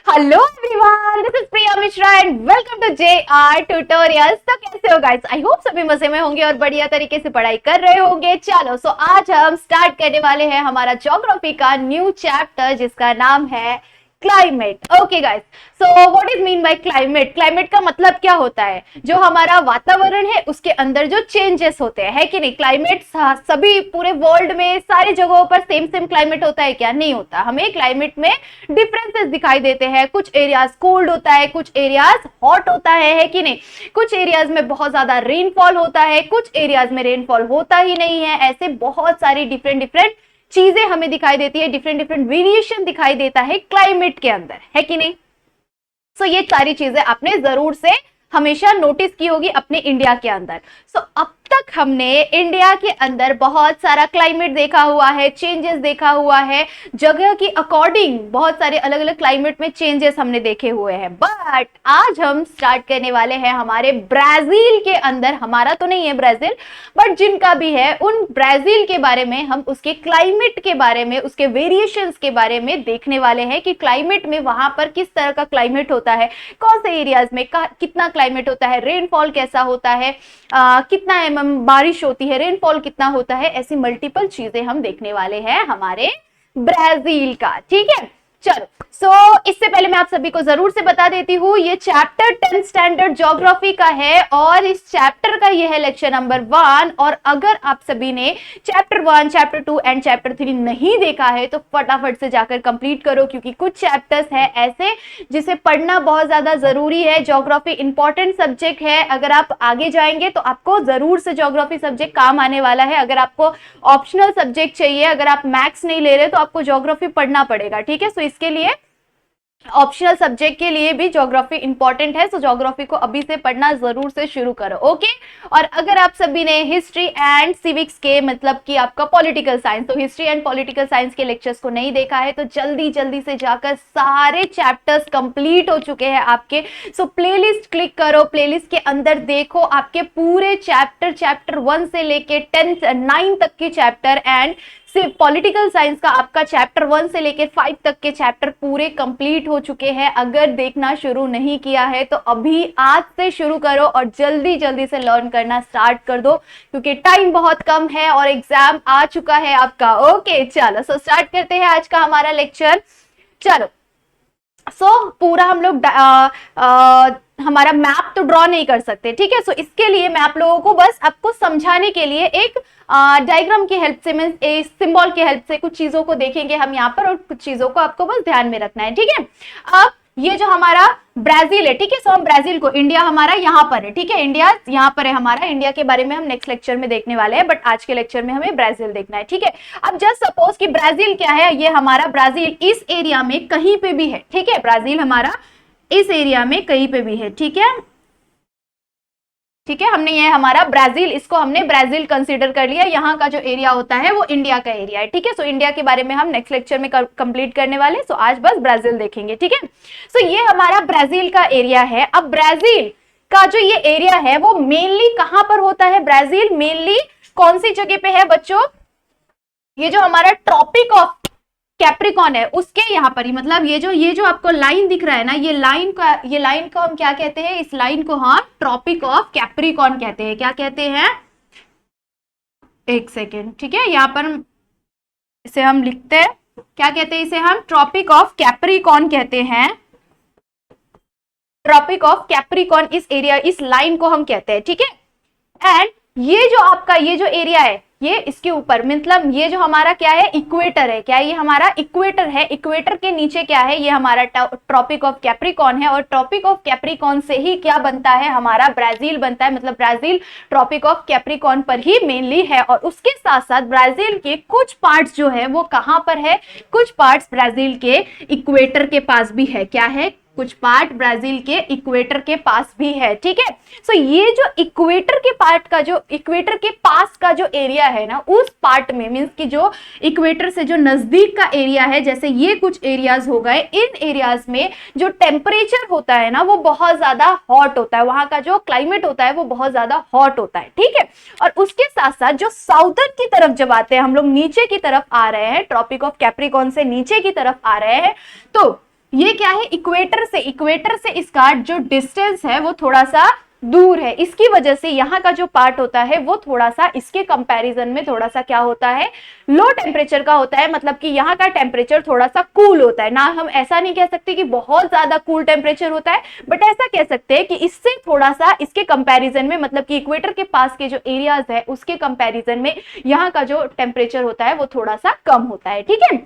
Hello everyone, this is Priya Mishra and welcome to JR tutorials. तो कैसे हो गाइस? आई होप सभी मजे में होंगे और बढ़िया तरीके से पढ़ाई कर रहे होंगे। चलो आज हम स्टार्ट करने वाले हैं हमारा ज्योग्राफी का न्यू चैप्टर जिसका नाम है climate. Okay guys, so what is mean by climate? Climate का मतलब क्या होता है? जो हमारा वातावरण है उसके अंदर जो चेंजेस होते हैं, है कि नहीं? क्लाइमेट सभी पूरे वर्ल्ड में सारी जगहों पर सेम क्लाइमेट होता है क्या? नहीं होता। हमें क्लाइमेट में डिफरेंसेस दिखाई देते हैं। कुछ एरियाज कोल्ड होता है, कुछ एरियाज हॉट होता है कि नहीं? कुछ एरियाज में बहुत ज्यादा रेनफॉल होता है, कुछ एरियाज में रेनफॉल होता ही नहीं है। ऐसे बहुत सारी डिफरेंट चीजें हमें दिखाई देती है, डिफरेंट वेरिएशन दिखाई देता है क्लाइमेट के अंदर, है कि नहीं? सो ये सारी चीजें आपने जरूर से हमेशा नोटिस की होगी अपने इंडिया के अंदर। सो अब तक हमने इंडिया के अंदर बहुत सारा क्लाइमेट देखा हुआ है, चेंजेस देखा हुआ है, जगह की अकॉर्डिंग बहुत सारे अलग अलग क्लाइमेट में चेंजेस हमने देखे हुए हैं। बट आज हम स्टार्ट करने वाले हैं हमारे ब्राजील के अंदर। हमारा तो नहीं है ब्राजील, बट जिनका भी है उन ब्राजील के बारे में हम उसके क्लाइमेट के बारे में, उसके वेरिएशंस के बारे में देखने वाले हैं कि क्लाइमेट में वहां पर किस तरह का क्लाइमेट होता है, कौन से एरियाज में कितना क्लाइमेट होता है, रेनफॉल कैसा होता है, कितना बारिश होती है, रेनफॉल कितना होता है। ऐसी मल्टीपल चीजें हम देखने वाले हैं हमारे ब्राजील का। ठीक है, चलो इससे पहले मैं आप सभी को जरूर से बता देती हूँ, ये चैप्टर 10 स्टैंडर्ड ज्योग्राफी का है और इस चैप्टर का ये है लेक्चर नंबर 1। और अगर आप सभी ने चैप्टर 1, चैप्टर 2 एंड चैप्टर 3 नहीं देखा है तो फटाफट से जाकर कंप्लीट करो, क्योंकि कुछ चैप्टर्स है ऐसे जिसे पढ़ना बहुत ज्यादा जरूरी है। ज्योग्राफी इंपॉर्टेंट सब्जेक्ट है, अगर आप आगे जाएंगे तो आपको जरूर से ज्योग्राफी सब्जेक्ट काम आने वाला है। अगर आपको ऑप्शनल सब्जेक्ट चाहिए, अगर आप मैथ्स नहीं ले रहे तो आपको ज्योग्राफी पढ़ना पड़ेगा। ठीक है, सो इसके लिए ऑप्शनल सब्जेक्ट के लिए भी ज्योग्राफी इंपॉर्टेंट है। सो ज्योग्राफी को अभी से पढ़ना जरूर से शुरू करो। ओके, और अगर आप सभी ने हिस्ट्री एंड सिविक्स के, मतलब कि आपका पॉलिटिकल साइंस, तो हिस्ट्री एंड पॉलिटिकल साइंस के लेक्चर्स को नहीं देखा है तो जल्दी से जाकर सारे चैप्टर्स कंप्लीट हो चुके हैं आपके। सो प्लेलिस्ट क्लिक करो, प्लेलिस्ट के अंदर देखो आपके पूरे चैप्टर 1 से लेके 9 तक के चैप्टर एंड सिर्फ पॉलिटिकल साइंस का आपका चैप्टर 1 से लेकर 5 तक के चैप्टर पूरे कंप्लीट हो चुके हैं। अगर देखना शुरू नहीं किया है तो अभी आज से शुरू करो और जल्दी से लर्न करना स्टार्ट कर दो, क्योंकि टाइम बहुत कम है और एग्जाम आ चुका है आपका। ओके चलो, स्टार्ट करते हैं आज का हमारा लेक्चर। चलो पूरा हम लोग हमारा मैप तो ड्रॉ नहीं कर सकते, ठीक है। इसके लिए मैं आप लोगों को बस आपको समझाने के लिए एक डायग्राम की हेल्प से, मींस एक सिंबल की हेल्प से कुछ चीजों को देखेंगे हम यहाँ पर और कुछ चीजों को आपको बस ध्यान में रखना है। ठीक है, अब ये जो हमारा ब्राजील है, ठीक है, सो हम ब्राजील को, इंडिया हमारा यहाँ पर है, ठीक है, इंडिया यहाँ पर है हमारा। इंडिया के बारे में हम नेक्स्ट लेक्चर में देखने वाले हैं, बट आज के लेक्चर में हमें ब्राजील देखना है। ठीक है, अब जस्ट सपोज कि ब्राजील क्या है, ये हमारा ब्राजील इस एरिया में कहीं पे भी है। ठीक है, ब्राजील हमारा इस एरिया में कहीं पे भी है। ठीक है, हमने ये हमारा ब्राजील, इसको हमने ब्राजील कंसीडर कर लिया। यहाँ का जो एरिया होता है वो इंडिया का एरिया है। ठीक है, सो इंडिया के बारे में हम नेक्स्ट लेक्चर में कंप्लीट करने वाले, सो आज बस ब्राजील देखेंगे। ठीक है, सो ये हमारा ब्राजील का एरिया है। अब ब्राजील का जो ये एरिया है वो मेनली कहां पर होता है? ब्राजील मेनली कौन सी जगह पे है बच्चों? ये जो हमारा ट्रॉपिक ऑफ कैप्रिकॉन है उसके यहाँ पर ही, मतलब ये जो आपको लाइन दिख रहा है ना, ये लाइन को हम क्या कहते हैं? इस लाइन को हम ट्रॉपिक ऑफ कैप्रिकॉन कहते हैं। क्या कहते हैं? एक सेकेंड, ठीक है, यहाँ पर इसे हम लिखते हैं, क्या कहते हैं इसे? हम ट्रॉपिक ऑफ कैप्रिकॉन कहते हैं। ट्रॉपिक ऑफ कैप्रिकॉन इस एरिया, इस लाइन को हम कहते हैं। ठीक है, एंड ये जो आपका ये जो एरिया है ये इसके ऊपर, मतलब ये जो हमारा क्या है? इक्वेटर है। क्या ये हमारा इक्वेटर है? इक्वेटर के नीचे क्या है? ये हमारा ट्रॉपिक ऑफ कैप्रिकॉन है और ट्रॉपिक ऑफ कैप्रिकॉन से ही क्या बनता है? हमारा ब्राजील बनता है। मतलब ब्राजील ट्रॉपिक ऑफ कैप्रिकॉन पर ही मेनली है। और उसके साथ साथ ब्राजील के कुछ पार्ट्स जो है वो कहां पर है? कुछ पार्ट्स ब्राजील के इक्वेटर के पास भी है। क्या है? कुछ पार्ट ब्राजील के इक्वेटर के पास भी है। ठीक है, सो ये जो इक्वेटर के पार्ट का, जो इक्वेटर के पास का जो एरिया है ना, उस पार्ट में, मींस कि जो इक्वेटर से जो नजदीक का एरिया है, जैसे ये कुछ एरियाज हो गए, इन एरियाज में जो टेम्परेचर होता है ना वो बहुत ज्यादा हॉट होता है। वहां का जो क्लाइमेट होता है वो बहुत ज्यादा हॉट होता है। ठीक है, और उसके साथ साथ जो साउदर्न की तरफ जब आते हैं हम लोग, नीचे की तरफ आ रहे हैं, ट्रॉपिक ऑफ कैप्रिकॉन से नीचे की तरफ आ रहे हैं, तो ये क्या है, इक्वेटर से इसका जो डिस्टेंस है वो थोड़ा सा दूर है, इसकी वजह से यहाँ का जो पार्ट होता है वो थोड़ा सा इसके कंपैरिजन में थोड़ा सा क्या होता है, लो टेम्परेचर का होता है। मतलब कि यहाँ का टेम्परेचर थोड़ा सा कूल होता है ना, हम ऐसा नहीं कह सकते कि बहुत ज्यादा कूल टेम्परेचर होता है, बट ऐसा कह सकते हैं कि इससे थोड़ा सा इसके कंपैरिजन में, मतलब कि इक्वेटर के पास के जो एरियाज है उसके कंपैरिजन में यहाँ का जो टेम्परेचर होता है वो थोड़ा सा कम होता है। ठीक है,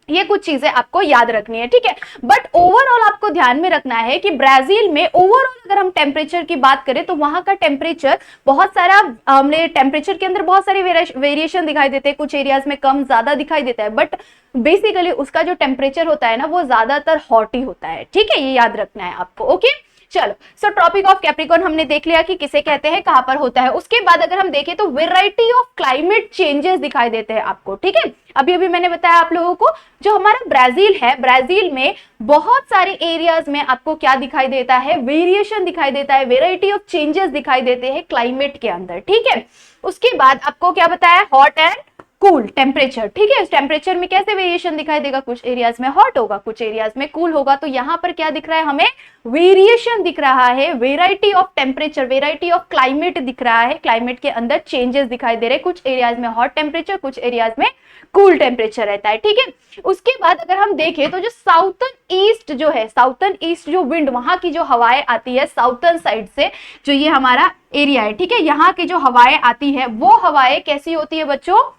ये कुछ चीजें आपको याद रखनी है। ठीक है, बट ओवरऑल आपको ध्यान में रखना है कि ब्राजील में ओवरऑल अगर हम टेम्परेचर की बात करें तो वहां का टेम्परेचर बहुत सारा, हमने टेम्परेचर के अंदर बहुत सारे वेरिएशन दिखाई देते हैं, कुछ एरियाज में कम ज्यादा दिखाई देता है, बट बेसिकली उसका जो टेम्परेचर होता है ना वो ज्यादातर हॉट ही होता है। ठीक है, ये याद रखना है आपको। ओके, चलो, सो ट्रॉपिक ऑफ कैप्रिकॉर्न हमने देख लिया कि किसे कहते हैं, कहां पर होता है। उसके बाद अगर हम देखें तो वेराइटी ऑफ क्लाइमेट चेंजेस दिखाई देते हैं आपको। ठीक है, अभी अभी मैंने बताया आप लोगों को, जो हमारा ब्राजील है, ब्राजील में बहुत सारे एरियाज में आपको क्या दिखाई देता है, वेरिएशन दिखाई देता है, वेराइटी ऑफ चेंजेस दिखाई देते हैं क्लाइमेट के अंदर। ठीक है, उसके बाद आपको क्या बताया, हॉट एंड कूल टेम्परेचर। ठीक है, इस टेम्परेचर में कैसे वेरिएशन दिखाई देगा, कुछ एरियाज में हॉट होगा, कुछ एरियाज में कूल होगा। तो यहाँ पर क्या दिख रहा है, हमें वेरिएशन दिख रहा है, variety of temperature, variety of climate दिख रहा है, क्लाइमेट के अंदर चेंजेस दिखाई दे रहे हैं, कुछ एरियाज में हॉट टेम्परेचर, कुछ एरियाज में कूल टेम्परेचर रहता है। ठीक है, उसके बाद अगर हम देखें तो जो साउथर्न ईस्ट जो है, साउथर्न ईस्ट जो विंड, वहां की जो हवाएं आती है साउथर्न साइड से, जो ये हमारा एरिया है, ठीक है, यहाँ की जो हवाएं आती है वो हवाएं कैसी होती है बच्चों,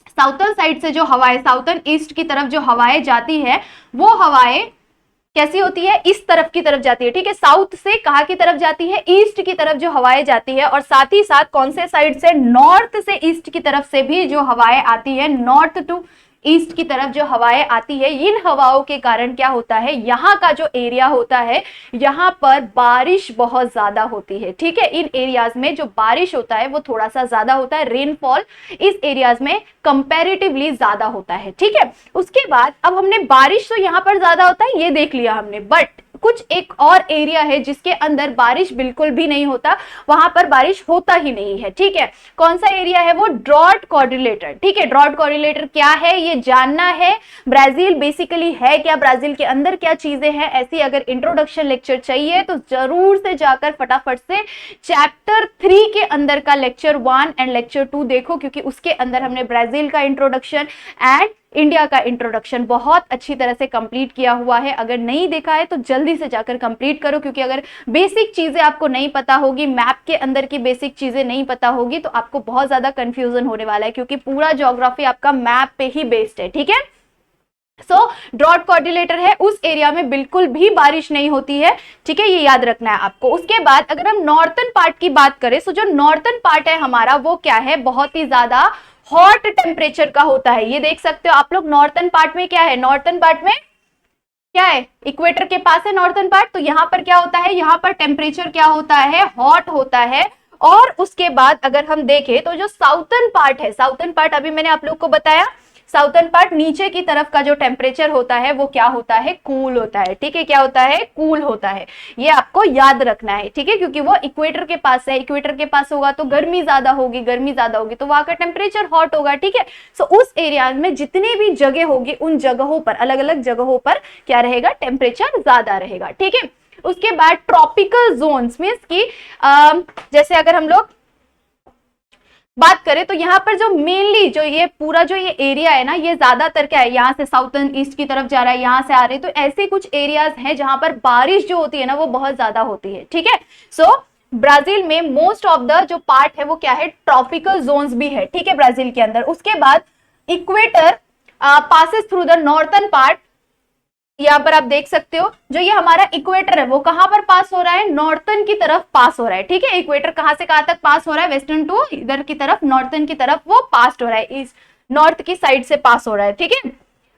साउथर्न साइड से जो हवाएं, साउथर्न ईस्ट की तरफ जो हवाएं जाती है वो हवाएं कैसी होती है, इस तरफ की तरफ जाती है। ठीक है, साउथ से कहां की तरफ जाती है, ईस्ट की तरफ जो हवाएं जाती है, और साथ ही साथ कौन से साइड से, नॉर्थ से ईस्ट की तरफ से भी जो हवाएं आती है, नॉर्थ टू ईस्ट की तरफ जो हवाएं आती है, इन हवाओं के कारण क्या होता है, यहाँ का जो एरिया होता है यहाँ पर बारिश बहुत ज्यादा होती है। ठीक है, इन एरियाज में जो बारिश होता है वो थोड़ा सा ज्यादा होता है, रेनफॉल इस एरियाज में कंपैरेटिवली ज्यादा होता है। ठीक है, उसके बाद अब हमने बारिश तो यहाँ पर ज्यादा होता है ये देख लिया हमने, बट कुछ एक और एरिया है जिसके अंदर बारिश बिल्कुल भी नहीं होता, वहां पर बारिश होता ही नहीं है। ठीक है, कौन सा एरिया है वो, ड्रॉट कॉर्डिलेटर। ठीक है, ड्रॉट कॉर्डिलेटर क्या है ये जानना है, ब्राजील बेसिकली है क्या, ब्राजील के अंदर क्या चीजें हैं, ऐसी अगर इंट्रोडक्शन लेक्चर चाहिए तो जरूर से जाकर फटाफट से चैप्टर 3 के अंदर का लेक्चर 1 एंड लेक्चर 2 देखो, क्योंकि उसके अंदर हमने ब्राजील का इंट्रोडक्शन एंड इंडिया का इंट्रोडक्शन बहुत अच्छी तरह से कंप्लीट किया हुआ है। अगर नहीं देखा है तो जल्दी से जाकर कंप्लीट करो, क्योंकि अगर बेसिक चीजें आपको नहीं पता होगी, मैप के अंदर की बेसिक चीजें नहीं पता होगी तो आपको बहुत ज्यादा कंफ्यूजन होने वाला है, क्योंकि पूरा ज्योग्राफी आपका मैप पे ही बेस्ड है। ठीक है, सो ड्रॉट कॉर्डिलेटर है, उस एरिया में बिल्कुल भी बारिश नहीं होती है। ठीक है, ये याद रखना है आपको। उसके बाद अगर हम नॉर्थन पार्ट की बात करें, तो जो नॉर्थन पार्ट है हमारा वो क्या है, बहुत ही ज्यादा हॉट टेम्परेचर का होता है। ये देख सकते हो आप लोग, नॉर्थन पार्ट में क्या है, नॉर्थन पार्ट में क्या है, इक्वेटर के पास है नॉर्थन पार्ट, तो यहाँ पर क्या होता है, यहाँ पर टेम्परेचर क्या होता है, हॉट होता है। और उसके बाद अगर हम देखें तो जो साउथर्न पार्ट है, साउथर्न पार्ट अभी मैंने आप लोग को बताया, साउथर्न पार्ट नीचे की तरफ का जो टेम्परेचर होता है वो क्या होता है, कूल होता है। ठीक है, क्या होता है, कूल होता है, ये आपको याद रखना है। ठीक है, क्योंकि वो इक्वेटर के पास है, इक्वेटर के पास होगा तो गर्मी ज्यादा होगी, गर्मी ज्यादा होगी तो वहां का टेम्परेचर हॉट होगा। ठीक है, सो उस एरिया में जितनी भी जगह होगी उन जगहों पर, अलग अलग जगहों पर क्या रहेगा, टेम्परेचर ज्यादा रहेगा। ठीक है, उसके बाद ट्रॉपिकल जोन्स मींस की जैसे अगर हम लोग बात करें तो यहाँ पर जो मेनली जो ये पूरा जो ये एरिया है ना, ये ज्यादातर क्या है, यहाँ से साउथर्न ईस्ट की तरफ जा रहा है, यहाँ से आ रहे, तो ऐसे कुछ एरियाज हैं जहां पर बारिश जो होती है ना वो बहुत ज्यादा होती है। ठीक है, सो ब्राजील में मोस्ट ऑफ द जो पार्ट है वो क्या है, ट्रॉपिकल जोन्स भी है। ठीक है, ब्राजील के अंदर। उसके बाद equator passes through the northern part, यहाँ पर आप देख सकते हो जो ये हमारा इक्वेटर है वो कहां पर पास हो रहा है, नॉर्थर्न की तरफ पास हो रहा है। ठीक है, इक्वेटर कहां से कहां तक पास हो रहा है, वेस्टर्न टू इधर की तरफ, नॉर्थर्न की तरफ वो पास हो रहा है, इस नॉर्थ की साइड से पास हो रहा है। ठीक है,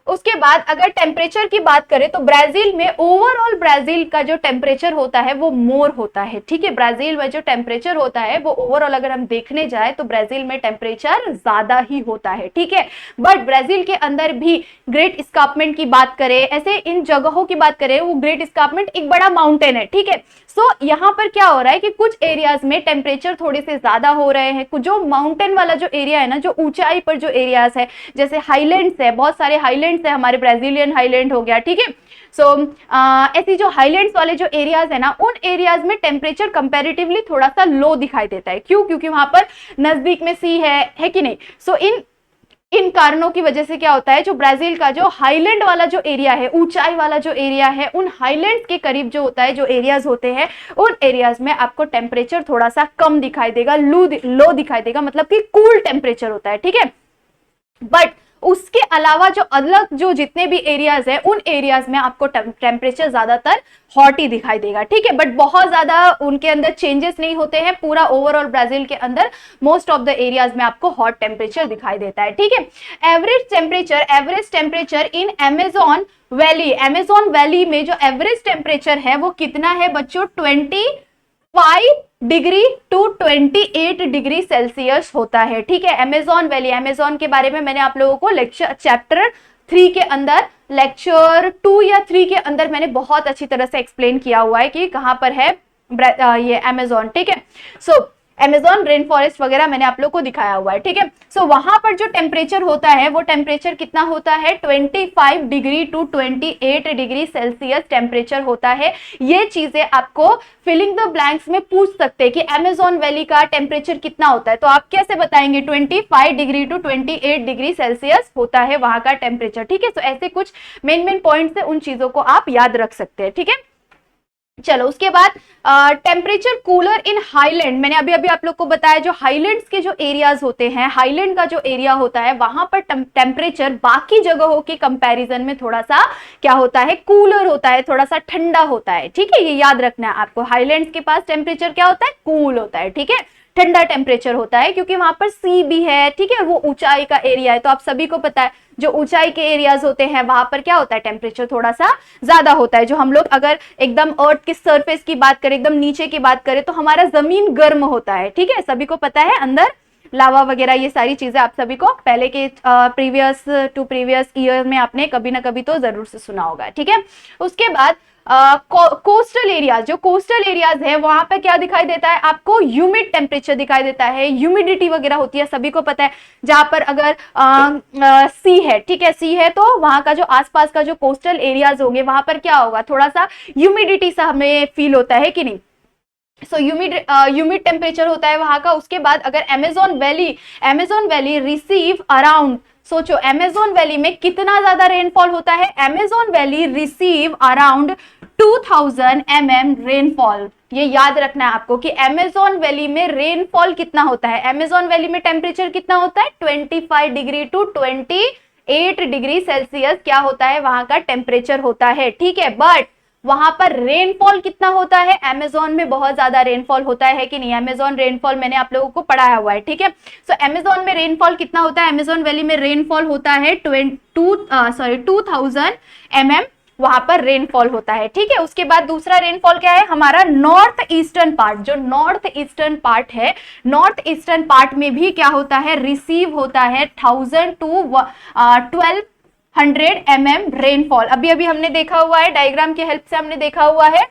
उसके बाद अगर टेम्परेचर की बात करें तो ब्राजील में ओवरऑल ब्राजील का जो टेम्परेचर होता है वो मोर होता है। ठीक है, ब्राजील में जो टेम्परेचर होता है वो ओवरऑल अगर हम देखने जाए तो ब्राजील में टेम्परेचर ज्यादा ही होता है। ठीक है, बट ब्राजील के अंदर भी ग्रेट एस्कार्पमेंट की बात करें, ऐसे इन जगहों की बात करें, वो ग्रेट एस्कार्पमेंट एक बड़ा माउंटेन है। ठीक है, सो यहाँ पर क्या हो रहा है कि कुछ एरियाज में टेम्परेचर थोड़े से ज्यादा हो रहे हैं, कुछ जो माउंटेन वाला जो एरिया है ना, जो ऊंचाई पर जो एरियाज है, जैसे हाईलैंड्स है, बहुत सारे हाईलैंड हाईलैंड्स है, हमारे ब्राजीलियन हाईलैंड हो गया, ठीक है। सो ऐसी जो हाईलैंड्स वाले जो एरियाज है ना, उन एरियाज में टेम्परेचर कंपैरेटिवली थोड़ा सा लो दिखाई देता है। क्यों? क्योंकि वहां पर नजदीक में सी है कि नहीं। सो इन कारणों की वजह से क्या होता है, जो ब्राजील का जो हाईलैंड वाला जो एरिया है, ऊंचाई वाला जो एरिया है, उन हाईलैंड के करीब जो होता है, जो एरियाज होते हैं, उन एरियाज में आपको टेम्परेचर थोड़ा सा कम दिखाई देगा, लो दिखाई देगा, मतलब कि कूल टेम्परेचर होता है, ठीक है। बट उसके अलावा जो अलग जो जितने भी एरियाज है, उन एरियाज में आपको टेम्परेचर ज्यादातर हॉट ही दिखाई देगा, ठीक है। बट बहुत ज्यादा उनके अंदर चेंजेस नहीं होते हैं, पूरा ओवरऑल ब्राजील के अंदर मोस्ट ऑफ द एरियाज में आपको हॉट टेम्परेचर दिखाई देता है, ठीक है। Average temperature in Amazon valley में जो एवरेज टेम्परेचर है वो कितना है बच्चों, 25 डिग्री टू 28 डिग्री सेल्सियस होता है, ठीक है। अमेजोन वैली, अमेजोन के बारे में मैंने आप लोगों को चैप्टर 3 के अंदर, लेक्चर 2 या 3 के अंदर मैंने बहुत अच्छी तरह से एक्सप्लेन किया हुआ है कि कहां पर है ये अमेजोन, ठीक है। सो अमेजोन रेन फॉरेस्ट वगैरह मैंने आप लोग को दिखाया हुआ है, ठीक है। सो वहां पर जो टेम्परेचर होता है वो टेम्परेचर कितना होता है, 25 degree to 28 degree Celsius temperature होता है। ये चीजें आपको फिलिंग द ब्लैंक्स में पूछ सकते हैं कि अमेजोन वैली का टेम्परेचर कितना होता है, तो आप कैसे बताएंगे, 25 डिग्री टू 28 डिग्री सेल्सियस होता है वहां का टेम्परेचर, ठीक है। तो ऐसे कुछ मेन पॉइंट्स है, उन चीजों को आप याद रख सकते हैं, ठीक है। चलो उसके बाद टेम्परेचर कूलर इन हाईलैंड, मैंने अभी आप लोग को बताया जो हाईलैंड्स के जो एरियाज होते हैं, हाईलैंड का जो एरिया होता है, वहां पर टेम्परेचर बाकी जगहों के कंपैरिजन में थोड़ा सा क्या होता है, कूलर होता है, थोड़ा सा ठंडा होता है, ठीक है। ये याद रखना है आपको, हाईलैंड्स के पास टेम्परेचर क्या होता है, कूल होता है, ठीक है, ठंडा टेम्परेचर होता है, क्योंकि वहां पर सी भी है, ठीक है, वो ऊंचाई का एरिया है। तो आप सभी को पता है जो ऊंचाई के एरियाज होते हैं वहां पर क्या होता है, टेम्परेचर थोड़ा सा ज्यादा होता है। जो हम लोग अगर एकदम अर्थ के सरफेस की बात करें, एकदम नीचे की बात करें, तो हमारा जमीन गर्म होता है, ठीक है, सभी को पता है, अंदर लावा वगैरह ये सारी चीजें आप सभी को पहले के प्रीवियस ईयर में आपने कभी ना कभी तो जरूर से सुना होगा, ठीक है। उसके बाद कोस्टल एरियाज, जो कोस्टल एरियाज है वहां पे क्या दिखाई देता है आपको, ह्यूमिड टेम्परेचर दिखाई देता है, ह्यूमिडिटी वगैरह होती है, सभी को पता है। जहां पर अगर सी है, ठीक है, सी है, तो वहां का जो आसपास का जो कोस्टल एरियाज होंगे वहां पर क्या होगा, थोड़ा सा ह्यूमिडिटी सा हमें फील होता है कि नहीं। सो ह्यूमिड टेम्परेचर होता है वहां का। उसके बाद अगर अमेजोन वैली रिसीव अराउंड, सोचो अमेजोन वैली में कितना ज्यादा रेनफॉल होता है, Amazon valley receive around 2000 mm rainfall. ये याद रखना है आपको कि अमेजोन वैली में रेनफॉल कितना होता है, अमेजोन वैली में टेम्परेचर कितना होता है, 25 डिग्री टू 28 डिग्री सेल्सियस क्या होता है वहां का टेम्परेचर होता है, ठीक है। बट वहां पर रेनफॉल कितना होता है, अमेजोन में बहुत ज्यादा रेनफॉल होता है कि नहीं, अमेजोन रेनफॉल मैंने आप लोगों को पढ़ाया हुआ है, ठीक है। सो अमेजोन में रेनफॉल कितना होता है, अमेजोन वैली में रेनफॉल होता है 2000 mm वहां पर रेनफॉल होता है, ठीक है। उसके बाद दूसरा रेनफॉल क्या है हमारा, नॉर्थ ईस्टर्न पार्ट, जो नॉर्थ ईस्टर्न पार्ट है, नॉर्थ ईस्टर्न पार्ट में भी क्या होता है, रिसीव होता है 1000 to 1200 mm रेनफॉल। अभी हमने देखा हुआ है, डायग्राम की हेल्प से हमने देखा हुआ है,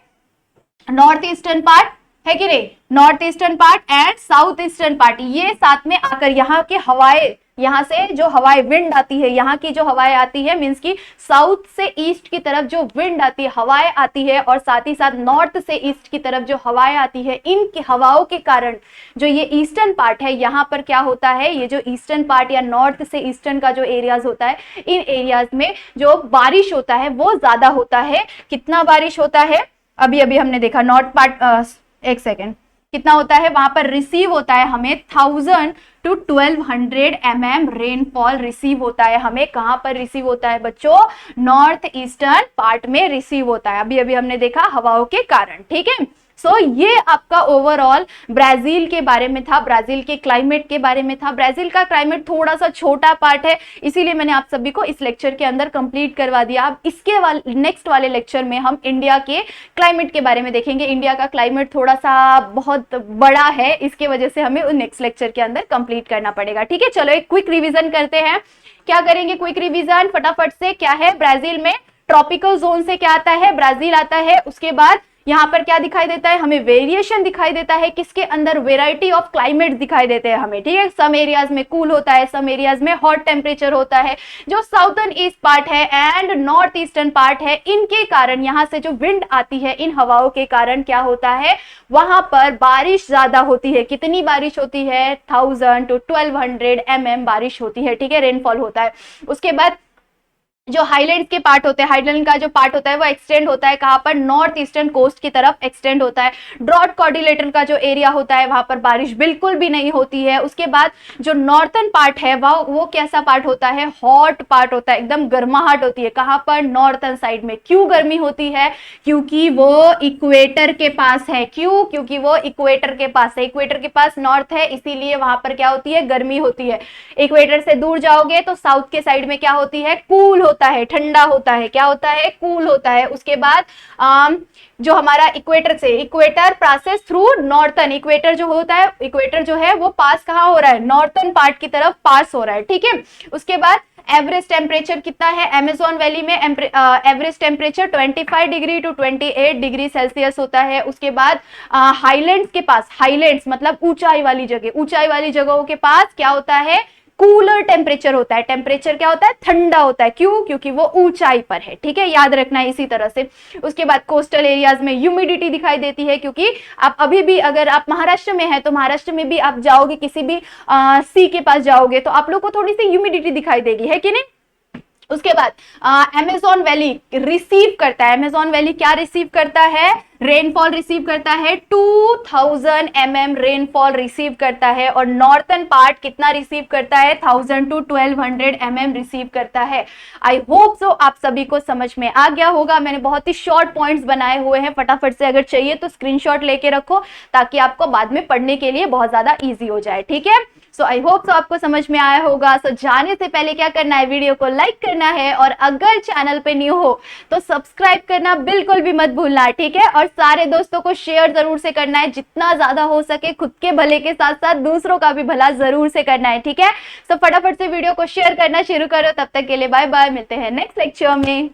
नॉर्थ ईस्टर्न पार्ट है कि नहीं, north eastern part and south eastern part, ये साथ में आकर यहाँ के हवाएं, यहाँ से जो हवाएं विंड आती है, यहाँ की जो हवाएं आती है, मींस की साउथ से ईस्ट की तरफ जो विंड आती है, हवाएं आती है, और साथ ही साथ नॉर्थ से ईस्ट की तरफ जो हवाएं आती है, इन हवाओं के कारण जो ये ईस्टर्न पार्ट है, यहाँ पर क्या होता है, ये जो ईस्टर्न पार्ट या नॉर्थ से ईस्टर्न का जो एरियाज होता है, इन एरियाज में जो बारिश होता है वो ज्यादा होता है। कितना बारिश होता है, अभी हमने देखा नॉर्थ पार्ट, एक सेकेंड, कितना होता है वहां पर रिसीव होता है हमें 1000 to 1200 mm रेनफॉल रिसीव होता है हमें। कहां पर रिसीव होता है बच्चों, नॉर्थ ईस्टर्न पार्ट में रिसीव होता है, अभी हमने देखा हवाओं के कारण, ठीक है। सो ये आपका ओवरऑल ब्राजील के बारे में था, ब्राजील के क्लाइमेट के बारे में था। ब्राजील का क्लाइमेट थोड़ा सा छोटा पार्ट है, इसीलिए मैंने आप सभी को इस लेक्चर के अंदर कंप्लीट करवा दिया। अब इसके नेक्स्ट वाले लेक्चर में हम इंडिया के क्लाइमेट के बारे में देखेंगे। इंडिया का क्लाइमेट थोड़ा सा बहुत बड़ा है, इसके वजह से हमें नेक्स्ट लेक्चर के अंदर कंप्लीट करना पड़ेगा, ठीक है। चलो एक क्विक रिविजन करते हैं, क्या करेंगे क्विक रिविजन फटाफट से, क्या है ब्राजील में ट्रॉपिकल जोन से क्या आता है, ब्राजील आता है। उसके बाद यहाँ पर क्या दिखाई देता है, हमें वेरिएशन दिखाई देता है, किसके अंदर, वेराइटी ऑफ क्लाइमेट दिखाई देते हैं हमें, ठीक है। सम एरियाज में कूल होता है, सम एरियाज में हॉट टेम्परेचर होता है। जो साउथर्न ईस्ट पार्ट है एंड नॉर्थ ईस्टर्न पार्ट है, इनके कारण यहाँ से जो विंड आती है, इन हवाओं के कारण क्या होता है, वहां पर बारिश ज्यादा होती है। कितनी बारिश होती है, 1000 to 1200 mm बारिश होती है, ठीक है, रेनफॉल होता है। उसके बाद जो हाईलैंड के पार्ट होते हैं, हाईलैंड का जो पार्ट होता है वो एक्सटेंड होता है कहां पर, नॉर्थ ईस्टर्न कोस्ट की तरफ एक्सटेंड होता है। ड्रॉट कॉर्डिलेटर का जो एरिया होता है वहां पर बारिश बिल्कुल भी नहीं होती है। उसके बाद जो नॉर्थर्न पार्ट है वो कैसा पार्ट होता है, हॉट पार्ट होता है, एकदम गर्माहट होती है। कहां पर, नॉर्थर्न साइड में। क्यों गर्मी होती है, क्योंकि वो इक्वेटर के पास है। क्यों, क्योंकि वो इक्वेटर के पास है, इक्वेटर के पास नॉर्थ है, इसीलिए वहां पर क्या होती है, गर्मी होती है। इक्वेटर से दूर जाओगे तो साउथ के साइड में क्या होती है, कूल होता है, ठंडा होता है। क्या होता है, कूल होता है। उसके बाद जो हमारा इक्वेटर से, equator passes through northern, equator जो होता है, इक्वेटर जो है वो पास कहां हो रहा है, नॉर्थर्न पार्ट की तरफ पास हो रहा है, ठीक है। उसके बाद एवरेज टेम्परेचर कितना है, अमेज़न वैली में average temperature 25 degree to 28 degree Celsius होता है। उसके बाद हाईलैंड्स के पास, हाईलैंड्स मतलब ऊंचाई वाली जगह, ऊंचाई वाली जगहों के पास क्या होता है, कूलर टेम्परेचर होता है। टेम्परेचर क्या होता है, ठंडा होता है। क्यों, क्योंकि वो ऊंचाई पर है, ठीक है, याद रखना है इसी तरह से। उसके बाद कोस्टल एरियाज में ह्यूमिडिटी दिखाई देती है, क्योंकि आप अभी भी अगर आप महाराष्ट्र में हैं तो महाराष्ट्र में भी आप जाओगे, किसी भी सी के पास जाओगे तो आप लोग को थोड़ी सी ह्यूमिडिटी दिखाई देगी, है कि नहीं। उसके बाद अमेज़न वैली रिसीव करता है, अमेज़न वैली क्या रिसीव करता है, रेनफॉल रिसीव करता है, 2000 mm रेनफॉल रिसीव करता है। और नॉर्थर्न पार्ट कितना रिसीव करता है, 1000 to 1200 mm रिसीव करता है। आई होप सो आप सभी को समझ में आ गया होगा। मैंने बहुत ही शॉर्ट पॉइंट्स बनाए हुए हैं, फटाफट से अगर चाहिए तो स्क्रीनशॉट लेके रखो, ताकि आपको बाद में पढ़ने के लिए बहुत ज्यादा ईजी हो जाए, ठीक है। सो आई होप सो आपको समझ में आया होगा। सो जाने से पहले क्या करना है, वीडियो को लाइक करना है, और अगर चैनल पे न्यू हो तो सब्सक्राइब करना बिल्कुल भी मत भूलना, ठीक है। और सारे दोस्तों को शेयर जरूर से करना है, जितना ज्यादा हो सके। खुद के भले के साथ साथ दूसरों का भी भला जरूर से करना है, ठीक है। सो फटाफट से वीडियो को शेयर करना शुरू करो। तब तक के लिए बाय बाय, मिलते हैं नेक्स्ट लेक्चर में।